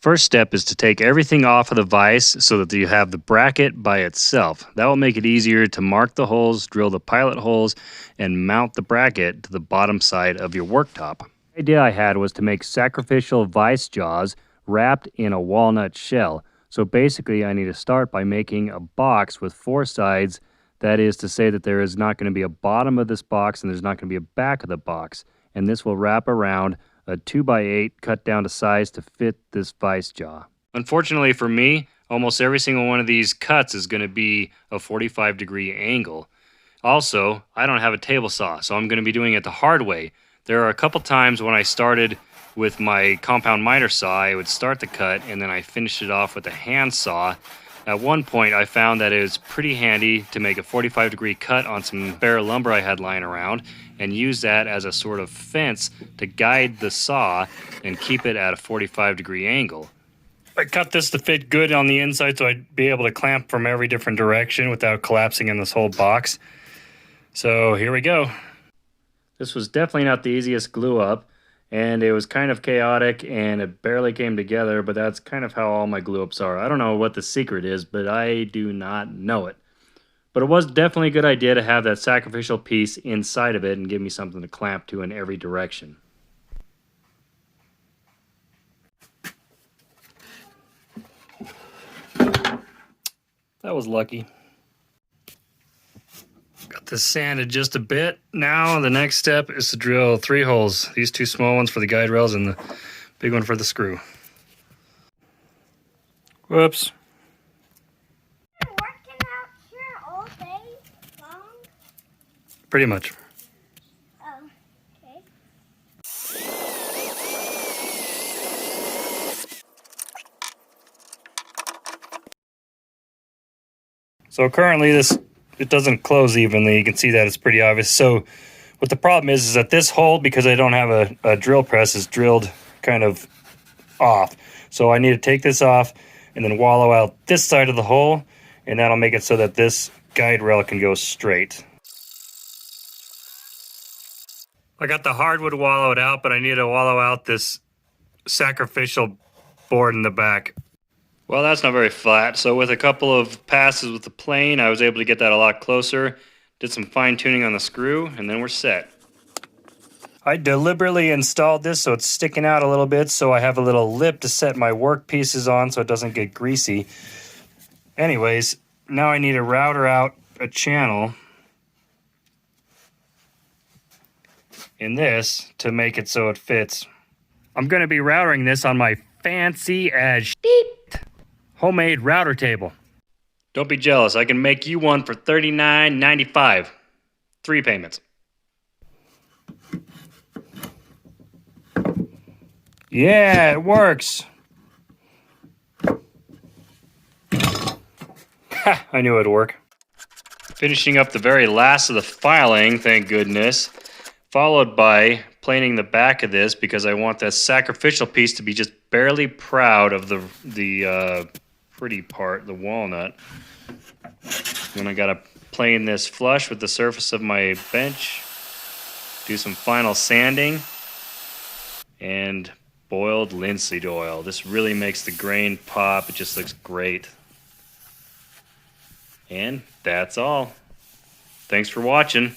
First step is to take everything off of the vise so that you have the bracket by itself. That will make it easier to mark the holes, drill the pilot holes, and mount the bracket to the bottom side of your worktop. The idea I had was to make sacrificial vise jaws wrapped in a walnut shell. So basically I need to start by making a box with 4 sides. That is to say that there is not going to be a bottom of this box and there's not going to be a back of the box. And this will wrap around a 2x8 cut down to size to fit this vise jaw. Unfortunately for me, almost every single one of these cuts is going to be a 45-degree angle. Also, I don't have a table saw, so I'm going to be doing it the hard way. There are a couple times when I started with my compound miter saw, I would start the cut and then I finished it off with a hand saw. At one point, I found that it was pretty handy to make a 45-degree cut on some bare lumber I had lying around and use that as a sort of fence to guide the saw and keep it at a 45-degree angle. I cut this to fit good on the inside so I'd be able to clamp from every different direction without collapsing in this whole box. So here we go. This was definitely not the easiest glue up, and it was kind of chaotic and it barely came together, but that's kind of how all my glue ups are. I don't know what the secret is, but I do not know it. But it was definitely a good idea to have that sacrificial piece inside of it and give me something to clamp to in every direction. That was lucky. Got this sanded just a bit. Now the next step is to drill 3 holes. These 2 small ones for the guide rails and the big one for the screw. Whoops. You're working out here all day long? Pretty much. Oh, okay. So currently it doesn't close evenly. You can see that it's pretty obvious. So what the problem is that this hole, because I don't have a drill press, is drilled kind of off. So I need to take this off and then wallow out this side of the hole, and that'll make it so that this guide rail can go straight. I got the hardwood wallowed out, but I need to wallow out this sacrificial board in the back. Well, that's not very flat, so with a couple of passes with the plane, I was able to get that a lot closer. Did some fine tuning on the screw, and then we're set. I deliberately installed this so it's sticking out a little bit, so I have a little lip to set my work pieces on so it doesn't get greasy. Anyways, now I need to router out a channel in this to make it so it fits. I'm going to be routering this on my fancy as shit homemade router table. Don't be jealous. I can make you one for $39.95. 3 payments. Yeah, it works. Ha, I knew it'd work. Finishing up the very last of the filing, thank goodness, followed by planing the back of this because I want that sacrificial piece to be just barely proud of the pretty part, the walnut. Then I gotta plane this flush with the surface of my bench, do some final sanding, and boiled linseed oil. This really makes the grain pop. It just looks great. And that's all. Thanks for watching.